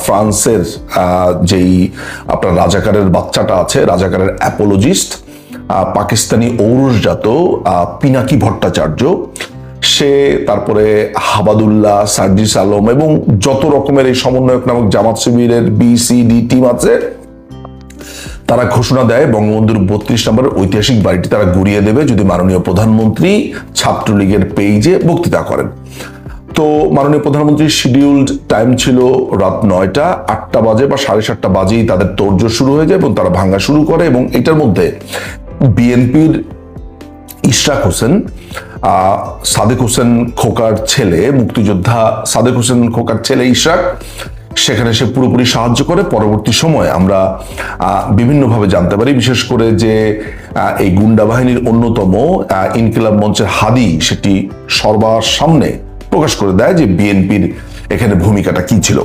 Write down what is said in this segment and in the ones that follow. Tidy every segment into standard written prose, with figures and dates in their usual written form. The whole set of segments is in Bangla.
ফ্রান্সের যেই আপনার রাজাকারের বাচ্চাটা আছে, রাজাকারের অ্যাপোলজিস্ট, পাকিস্তানি ঔরসজাত পিনাকি ভট্টাচার্য, সে, তারপরে হাবাদুল্লাহ, সার্জিস আলম এবং যত রকমের এই সমন্বয়ক নামক জামাত শিবিরের BCD টিম আছে, তারা ঘোষণা দেয় বঙ্গবন্ধুর 32 নম্বরের ঐতিহাসিক বাড়িটি তারা গুড়িয়ে দেবে যদি মাননীয় প্রধানমন্ত্রী ছাত্রলীগের পেজে বক্তৃতা করেন। তো মাননীয় প্রধানমন্ত্রীর শিডিউলড টাইম ছিল রাত 9টা, 8টা বাজে বা 7:30 বাজেই তাদের তোড়জোড় শুরু হয়ে যায় এবং তারা ভাঙা শুরু করে। এবং এটার মধ্যে বিএনপির ইশরাক হোসেন, সাদেক হোসেন খোকার ছেলে, মুক্তিযোদ্ধা সাদেক হোসেন খোকার ছেলে ইশরাক, সেখানে সে পুরোপুরি সাহায্য করে। পরবর্তী সময় আমরা বিভিন্নভাবে জানতে পারি, বিশেষ করে যে এই গুন্ডা বাহিনীর অন্যতম ইনকিলাব মঞ্চের হাদি সেটি সবার সামনে প্রকাশ করে দেয় যে বিএনপির এখানে ভূমিকাটা কি ছিল।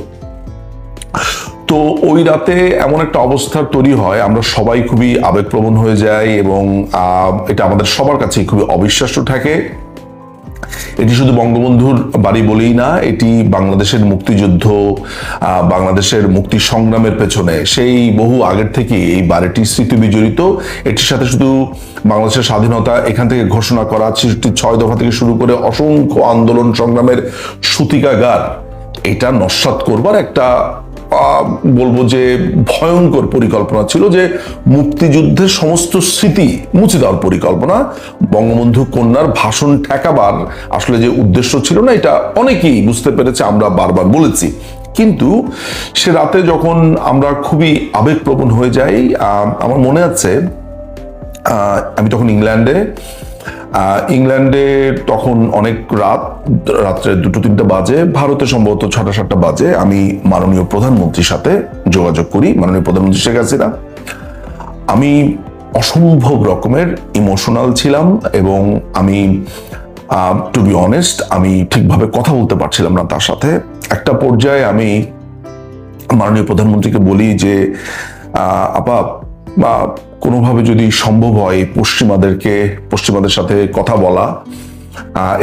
তো ওই রাতে এমন একটা অবস্থা তৈরি হয়, আমরা সবাই খুবই আবেগপ্রবণ হয়ে যাই এবং এটা আমাদের সবার কাছে খুবই অবিশ্বাস্য থাকে। এটি শুধু বঙ্গবন্ধুর বাড়ি বলেই না, এটি বাংলাদেশের মুক্তিযুদ্ধ, বাংলাদেশের মুক্তি সংগ্রামের পেছনে সেই বহু আগের থেকে এই বাড়িটি স্মৃতি বিজড়িত। এটির সাথে শুধু বাংলাদেশের স্বাধীনতা এখান থেকে ঘোষণা করা ৬ দফা থেকে শুরু করে অসংখ্য আন্দোলন সংগ্রামের সূতিকাগার, এটা নস্যাৎ করবার একটা বলবো যে ভয়ঙ্কর পরিকল্পনা ছিল, যে মুক্তিযুদ্ধের সমস্ত স্মৃতি মুছে দেওয়ার পরিকল্পনা। বঙ্গবন্ধু কন্যার ভাষণ ঠেকাবার আসলে যে উদ্দেশ্য ছিল না, এটা অনেকেই বুঝতে পেরেছে, আমরা বারবার বলেছি। কিন্তু সে রাতে যখন আমরা খুবই আবেগপ্রবণ হয়ে যাই, আমার মনে আছে আমি তখন ইংল্যান্ডে তখন অনেক রাত্রে 2-3 বাজে, ভারতে সম্ভবত 6-7 বাজে, আমি মাননীয় প্রধানমন্ত্রীর সাথে যোগাযোগ করি, মাননীয় প্রধানমন্ত্রী শেখ হাসিনা। আমি অসম্ভব রকমের ইমোশনাল ছিলাম এবং আমি টু বি অনেস্ট আমি ঠিকভাবে কথা বলতে পারছিলাম না তার সাথে। একটা পর্যায়ে আমি মাননীয় প্রধানমন্ত্রীকে বলি যে আপা, কোনোভাবে যদি সম্ভব হয় পশ্চিমাদের সাথে কথা বলা,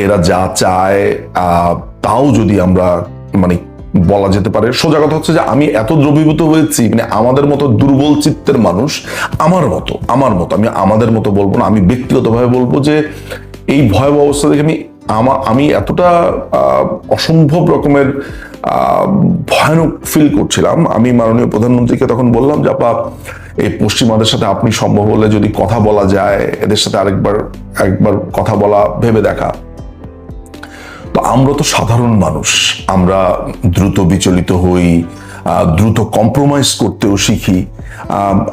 এরা যা চায় তাও যদি আমরা বলা যেতে পারে। সোজা কথা হচ্ছে যে আমি এত দ্রবীভূত হয়েছি, আমাদের মতো দুর্বল চিত্তের মানুষ, আমার মতো আমি আমাদের মতো বলবো না, আমি ব্যক্তিগতভাবে বলবো যে এই ভয়াবহ অবস্থা দেখে আমি এতটা অসম্ভব রকমের ভয়ানক ফিল করছিলাম। আমি মাননীয় প্রধানমন্ত্রীকে তখন বললাম যে আপা, এই পশ্চিমাদের সাথে আপনি সম্ভব হলে যদি কথা বলা যায়, এদের সাথে একবার কথা বলা ভেবে দেখা। তো আমরা তো সাধারণ মানুষ, আমরা দ্রুত বিচলিত হই, দ্রুত কম্প্রোমাইজ করতেও শিখি।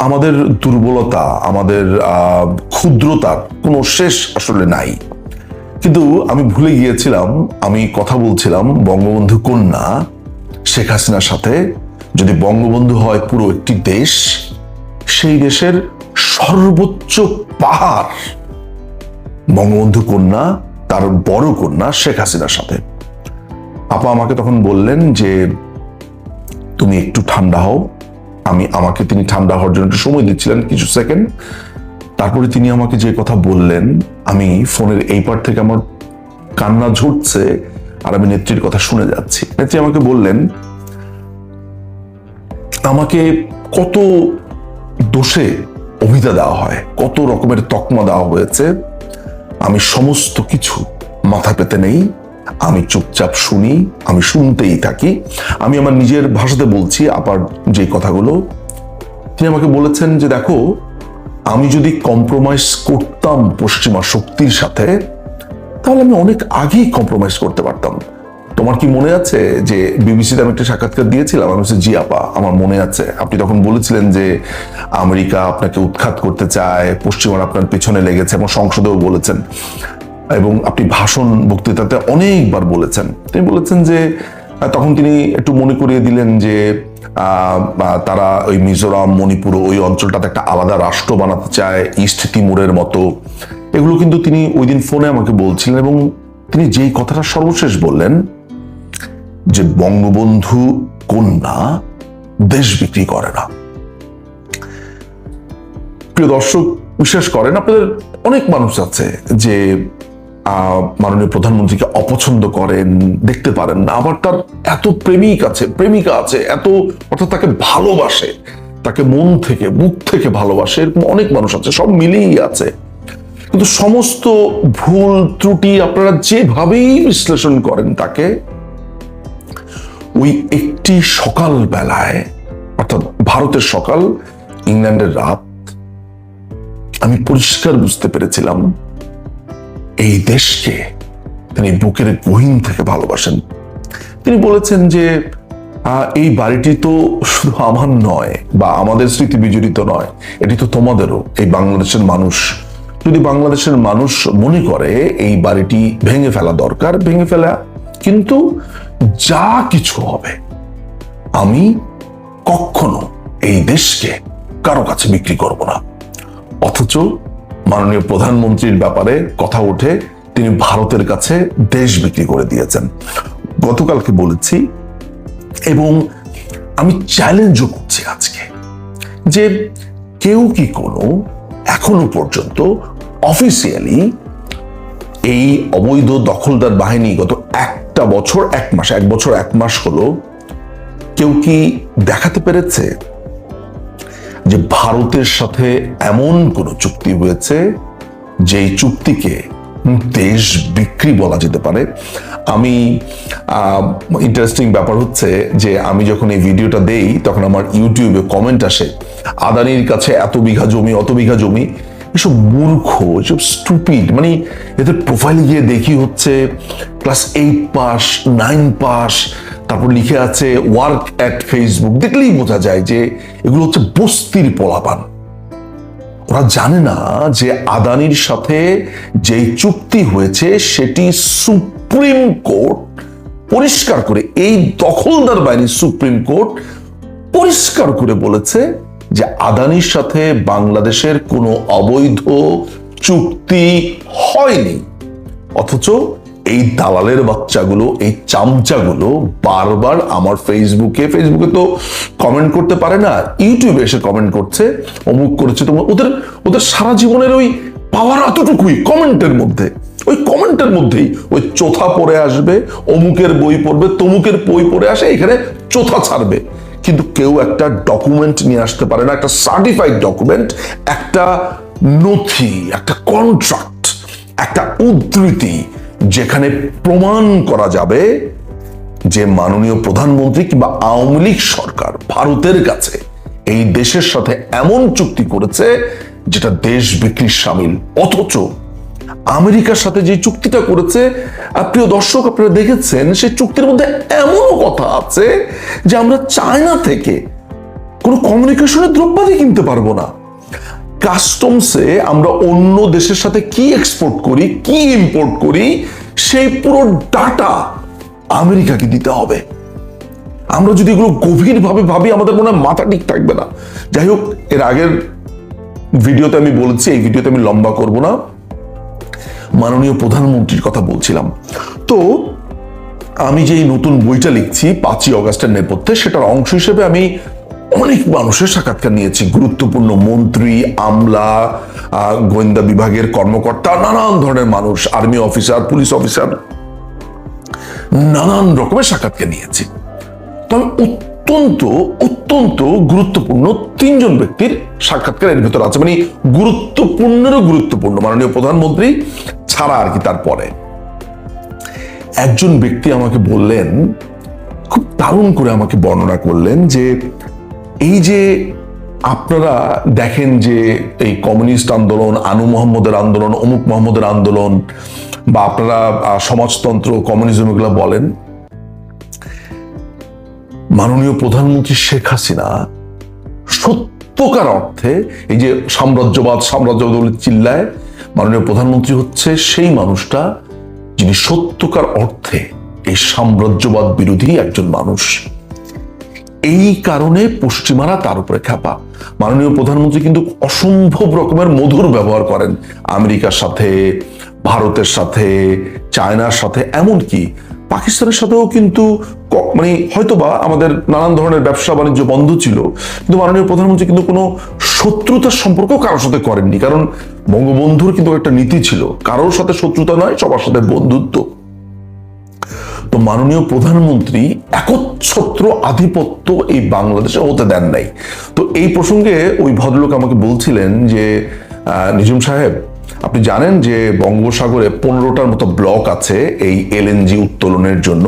আমাদের দুর্বলতা, আমাদের ক্ষুদ্রতার কোনো শেষ আসলে নাই। কিন্তু আমি ভুলে গিয়েছিলাম, আমি কথা বলছিলাম বঙ্গবন্ধু কন্যা শেখ হাসিনার সাথে। যদি বঙ্গবন্ধু হয় পুরো একটি দেশ, সেই দেশের সর্বোচ্চ পাহাড় বঙ্গবন্ধু কন্যা, তার বড় কন্যা শেখ হাসিনার সাথে। আপা আমাকে তখন বললেন যে তুমি একটু ঠান্ডা হও। আমাকে তিনি ঠান্ডা হওয়ার জন্য একটু সময় দিচ্ছিলেন, কিছু সেকেন্ড। তারপরে তিনি আমাকে যে কথা বললেন, আমি ফোনের এই পার থেকে আমার কান্না ঝরছে আর আমি নেত্রীর কথা শুনে যাচ্ছি। নেত্রী আমাকে বললেন, আমাকে কত দোষে অভিধা দেওয়া হয়, কত রকমের তকমা দেওয়া হয়েছে, আমি সমস্ত কিছু মাথা পেতে নেই, আমি চুপচাপ শুনি, আমি শুনতেই থাকি। আমি আমার নিজের ভাষাতে বলছি আপার যে কথাগুলো। তিনি আমাকে বলেছেন যে দেখো, আমি যদি কম্প্রোমাইজ করতাম পশ্চিমা শক্তির সাথে, তাহলে আমি অনেক আগেই কম্প্রোমাইজ করতে পারতাম। তোমার কি মনে আছে যে বিবিসিতে আমি একটা সাক্ষাৎকার দিয়েছিলাম? আমি বলছি জি আপা, আমার মনে আছে। আপনি তখন বলেছিলেন যে আমেরিকা আপনাকে উৎখাত করতে চায়, পশ্চিমারা আপনার পিছনে লেগেছে, এবং সংসদেও বলেছেন, এবং আপনি ভাষণ বক্তৃতাতে অনেকবার বলেছেন। তিনি বলেছেন যে তখন তিনি একটু মনে করিয়ে দিলেন যে তারা ওই মিজোরাম, মণিপুর, ওই অঞ্চলটাতে একটা আলাদা রাষ্ট্র বানাতে চায়, ইস্ট তিমুরের মতো। এগুলো কিন্তু তিনি ওই দিন ফোনে আমাকে বলছিলেন। এবং তিনি যেই কথাটা সর্বশেষ বললেন যে বঙ্গবন্ধু কন্যা দেশ বিক্রি করে না। প্রিয় দর্শক, বিশ্বাস করেন, আপনাদের অনেক মানুষ আছে যে মাননীয় প্রধানমন্ত্রীকে অপছন্দ করেন, দেখতে পারেন না, আবার তার এত প্রেমিকা আছে এত, অর্থাৎ তাকে ভালোবাসে, তাকে মন থেকে বুক থেকে ভালোবাসে, এরকম অনেক মানুষ আছে, সব মিলেই আছে। কিন্তু সমস্ত ভুল ত্রুটি আপনারা যেভাবেই বিশ্লেষণ করেন তাকে, ওই একটি সকাল বেলায়, অর্থাৎ ভারতের সকাল, ইংল্যান্ডের রাত, আমি পরিষ্কার বুঝতে পেরেছিলাম এই দেশকে তিনি বুকের গহীন থেকে ভালোবাসেন। তিনি বলেছেন যে এই বাড়িটি তো শুধু আমার নয় বা আমাদের স্মৃতি বিজড়িত নয়, এটি তো তোমাদেরও, এই বাংলাদেশের মানুষ। যদি বাংলাদেশের মানুষ মনে করে এই বাড়িটি ভেঙে ফেলা দরকার, ভেঙে ফেলা, কিন্তু যা কিছু হবে আমি কখনো এই দেশকে কারো কাছে বিক্রি করব না। অথচ মাননীয় প্রধানমন্ত্রীর ব্যাপারে কথা উঠে তিনি ভারতের কাছে দেশ বিক্রি করে দিয়েছেন। গতকালকে বলেছি এবং আমি চ্যালেঞ্জও করছি আজকে যে কেউ কি কোনো এখনো পর্যন্ত অফিসিয়ালি এই অবৈধ দখলদার বাহিনী গত এক বছর 1 মাস হলো কেউ কি দেখাতে পেরেছে যে ভারতের সাথে এমন কোন চুক্তি হয়েছে যেই চুক্তিকে দেশ বিক্রি বলা যেতে পারে? আমি ইন্টারেস্টিং ব্যাপার হচ্ছে যে আমি যখন এই ভিডিওটা দেই তখন আমার ইউটিউবে কমেন্ট আসে, আদানির কাছে এত বিঘা জমি, অত বিঘা জমি, এসব মূর্খ, এসব স্টুপিড। মানে এদের প্রোফাইলে গিয়ে দেখি হচ্ছে ক্লাস 8 পাস, 9 পাস, তারপর লিখে আছে ওয়ার্ক অ্যাট ফেসবুক। দেখলেই বোঝা যায় যে এগুলো হচ্ছে বস্তির পোলাপান। ওরা জানে না যে আদানির সাথে যেই চুক্তি হয়েছে সেটি সুপ্রিম কোর্ট পরিষ্কার করে, এই দখলদার বাহিনীর সুপ্রিম কোর্ট পরিষ্কার করে বলেছে যে আদানির সাথে বাংলাদেশের কোনো অবৈধ চুক্তি হয়নি। অথচ এই দালালের বাচ্চাগুলো, এই চামচাগুলো বারবার আমার ফেসবুকে তো কমেন্ট করতে পারে না, ইউটিউবে এসে কমেন্ট করছে, অমুক করেছে। তো ওদের সারা জীবনের ওই পাওয়ার এতটুকুই কমেন্টের মধ্যে, ওই কমেন্টের মধ্যেই ওই চোথা পড়ে আসবে, অমুকের বই পড়বে, তমুকের বই পড়ে আসে, এখানে চোথা ছাড়বে। কিন্তু কেউ একটা ডকুমেন্ট নিয়ে আসতে পারে না, একটা সার্টিফাইড ডকুমেন্ট, একটা নথি, একটা কন্ট্রাক্ট, একটা উদ্ধৃতি, যেখানে প্রমাণ করা যাবে যে মাননীয় প্রধানমন্ত্রী কিংবা আওয়ামী লীগ সরকার ভারতের কাছে এই দেশের সাথে এমন চুক্তি করেছে যেটা দেশ বিক্রির শামিল। অথচ আমেরিকার সাথে যে চুক্তিটা করেছে, প্রিয় দর্শক আপনারা দেখেছেন, সেই চুক্তির মধ্যে এমনও কথা আছে যে আমরা চায়না থেকে কোনো কমিউনিকেশনের দ্রব্যাদি কিনতে পারবো না। কাস্টমসে আমরা অন্য দেশের সাথে কি এক্সপোর্ট করি, কি ইম্পোর্ট করি, সেই পুরো ডাটা আমেরিকাকে দিতে হবে। আমরা যদি এগুলো গভীরভাবে ভাবি আমাদের মনে হয় মাথা ঠিক থাকবে না। যাই হোক, এর আগের ভিডিওতে আমি বলেছি, এই ভিডিওতে আমি লম্বা করব না, মাননীয় প্রধানমন্ত্রীর কথা বলছিলাম। তো আমি যে নতুন বইটা লিখছি 5ই অগাস্টের নেপথ্যে, সেটার অংশ হিসেবে আমি অনেক মানুষের সাক্ষাৎকার নিয়েছি, গুরুত্বপূর্ণ মন্ত্রী, আমলা, গোয়েন্দা বিভাগের কর্মকর্তা, নানান ধরনের মানুষ, আর্মি অফিসার, পুলিশ অফিসার, নানান রকমের সাক্ষাৎকার নিয়েছি। তো আমি অত্যন্ত গুরুত্বপূর্ণ 3 জন ব্যক্তির সাক্ষাৎকার এর ভেতর আছে, মানে গুরুত্বপূর্ণেরও গুরুত্বপূর্ণ, মাননীয় প্রধানমন্ত্রী ছাড়া আর কি। তারপরে একজন ব্যক্তি আমাকে বললেন, খুব দারুণ করে আমাকে বর্ণনা করলেন যে এই যে আপনারা দেখেন যে এই কমিউনিস্ট আন্দোলন, আনু মোহাম্মদের আন্দোলন, অমুক মোহাম্মদের আন্দোলন, বা আপনারা সমাজতন্ত্র, কমিউনিজম এগুলো বলেন, মাননীয় প্রধানমন্ত্রী শেখ হাসিনা সত্যকার অর্থে এই যে সাম্রাজ্যবাদ বলে চিল্লায়, মাননীয় প্রধানমন্ত্রী হচ্ছে সেই মানুষটা যিনি সত্যকার অর্থে এই সাম্রাজ্যবাদ বিরোধী একজন মানুষ। এই কারণে পশ্চিমারা তার উপরে খ্যাপা। মাননীয় প্রধানমন্ত্রী কিন্তু অসম্ভব রকমের মধুর ব্যবহার করেন আমেরিকার সাথে, ভারতের সাথে, চায়নার সাথে, এমনকি পাকিস্তানের সাথেও কিন্তু মানে হয়তোবা আমাদের নানান ধরনের ব্যবসা বাণিজ্য বন্ধ ছিল, কিন্তু মাননীয় প্রধানমন্ত্রী কিন্তু কোনো শত্রুতার সম্পর্ক কারোর সাথে করেননি। কারণ বঙ্গবন্ধুর কিন্তু একটা নীতি ছিল, কারোর সাথে শত্রুতা নয়, সবার সাথে বন্ধুত্ব। তো মাননীয় প্রধানমন্ত্রী একচ্ছত্র আধিপত্য এই বাংলাদেশে হতে দেন নাই। তো এই প্রসঙ্গে ওই ভদ্রলোক আমাকে বলছিলেন যে নিঝুম সাহেব, আপনি জানেন যে বঙ্গোপসাগরে 15টার মতো ব্লক আছে এই এলএনজি উত্তোলনের জন্য।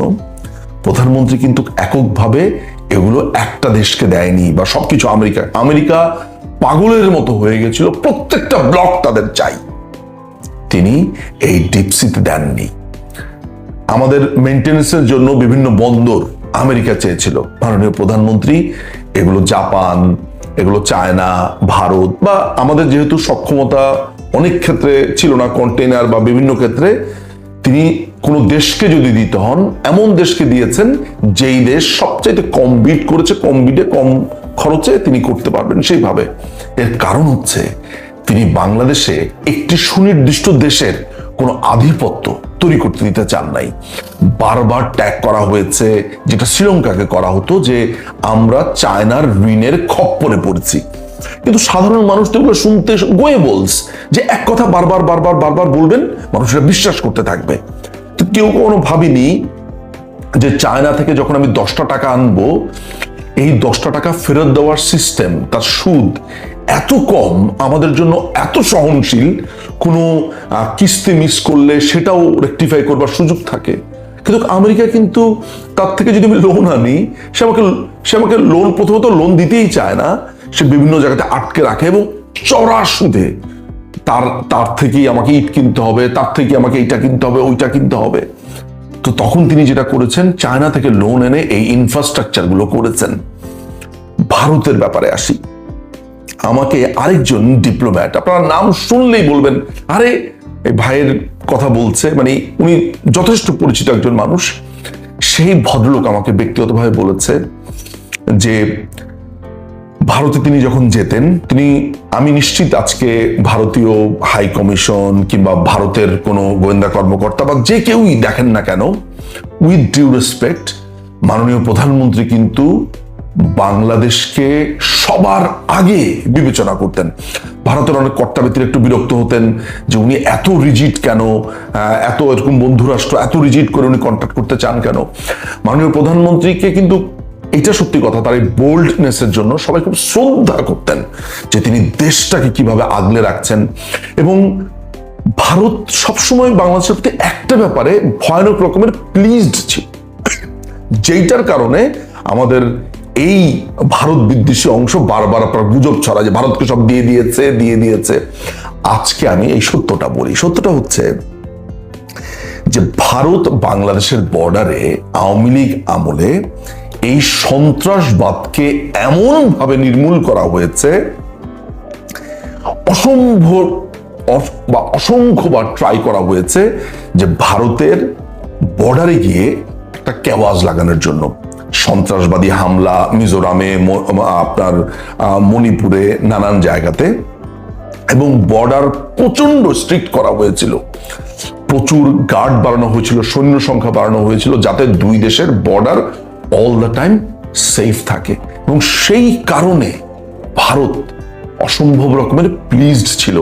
প্রধানমন্ত্রী কিন্তু এককভাবে এগুলো একটা দেশকে দেয়নি, বা সবকিছু আমেরিকা পাগলের মতো হয়ে গেছিল, প্রত্যেকটা ব্লক তাদের চাই। তিনি এই ডিপসিতে দেননি। আমাদের মেনটেন্যান্সের জন্য বিভিন্ন বন্দর আমেরিকা চেয়েছিল, মাননীয় প্রধানমন্ত্রী এগুলো জাপান, এগুলো চায়না, ভারত, বা আমাদের যেহেতু সক্ষমতা অনেক ক্ষেত্রে ছিল না কন্টেইনার বা বিভিন্ন ক্ষেত্রে, তিনি কোনো দেশকে যদি দিতে হন এমন দেশকে দিয়েছেন যেই দেশ সবচাইতে কম বিড করেছে, কম বিডে কম খরচে তিনি করতে পারবেন সেইভাবে। এর কারণ হচ্ছে তিনি বাংলাদেশে একটি সুনির্দিষ্ট দেশের কোনো আধিপত্য তৈরি করতে দিতে চান নাই। বারবার ট্যাগ করা হয়েছে, যেটা শ্রীলঙ্কাকে করা হতো, যে আমরা চায়নার ঋণের খপ্পরে পড়েছি। কিন্তু সাধারণ মানুষ তো এগুলো শুনতে গোয়ে বলস, যে এক কথা বারবার বারবার বারবার বলবেন, মানুষরা বিশ্বাস করতে থাকবে। তো কেউ কোনো ভাবিনি যে চায়না থেকে যখন আমি 10টা টাকা আনবো, এই 10টা টাকা ফেরত দেওয়ার সিস্টেম, তার সুদ এত কম, আমাদের জন্য এত সহনশীল, কোনো কিস্তি মিস করলে সেটাও রেকটিফাই করবার সুযোগ থাকে। কিন্তু আমেরিকা কিন্তু তার থেকে যদি আমি লোন আনি, সে আমাকে লোন, প্রথমত লোন দিতেই চায় না, সে বিভিন্ন জায়গাতে আটকে রাখে এবং চড়া সুদে তার থেকেই আমাকে ইট কিনতে হবে, তার থেকে আমাকে এইটা কিনতে হবে, ওইটা কিনতে হবে। তো তখন তিনি যেটা করেছেন, চায়না থেকে লোন এনে এই ইনফ্রাস্ট্রাকচার গুলো করেছেন। ভারতের ব্যাপারে আসি। আমাকে আরেকজন ডিপ্লোম্যাট, আপনারা নাম শুনলেই বলবেন আরে এই ভাইয়ের কথা বলছে, মানে উনি যথেষ্ট পরিচিত একজন মানুষ। সেই ভদ্রলোক আমাকে ব্যক্তিগতভাবে বলেছে যে ভারতে তিনি যখন যেতেন, আমি নিশ্চিত আজকে ভারতীয় হাই কমিশন কিংবা ভারতের কোনো গোয়েন্দা কর্মকর্তা বা যে কেউই দেখেন না কেন, উইথ ডিউ রেসপেক্ট, মাননীয় প্রধানমন্ত্রী কিন্তু বাংলাদেশকে সবার আগে বিবেচনা করতেন। ভারতের অনেক কর্তাব্যক্তিরা একটু বিরক্ত হতেন যে উনি এত রিজিড কেন, এত এরকম বন্ধুরাষ্ট্র এত রিজিড করে উনি কন্ট্যাক্ট করতে চান কেন। মাননীয় প্রধানমন্ত্রীকে কিন্তু, এটা সত্যি কথা, তার এই বোল্ডনেসের জন্য সবাই খুব শ্রদ্ধা করতেন, যে তিনি দেশটাকে কিভাবে আগলে রাখছেন। এবং ভারত সবসময় বাংলাদেশের প্রতি একটা ব্যাপারে ভয়ানক রকমের প্লিজড ছিল, যেইটার কারণে আমাদের এই ভারত বিদ্বেষী অংশ বারবার আপনার গুজব ছড়া যে ভারতকে সব দিয়ে দিয়েছে। আজকে আমি এই সত্যটা বলি। সত্যটা হচ্ছে যে ভারত বাংলাদেশের বর্ডারে আওয়ামী লীগ আমলে এই সন্ত্রাসবাদকে এমন ভাবে নির্মূল করা হয়েছে, অসংখ্যবার ট্রাই করা হয়েছে যে ভারতের বর্ডারে গিয়ে একটা কেওয়াজ লাগানোর জন্য। সন্ত্রাসবাদী হামলা মিজোরামে, আপনার মণিপুরে, নানান জায়গাতে, এবং বর্ডার প্রচন্ড স্ট্রিক্ট করা হয়েছিল। প্রচুর গার্ড বাড়ানো হয়েছিল, সৈন্য সংখ্যা বাড়ানো হয়েছিল, যাতে দুই দেশের border all the time safe থাকে। এবং সেই কারণে ভারত অসম্ভব রকমের প্লিজড ছিল।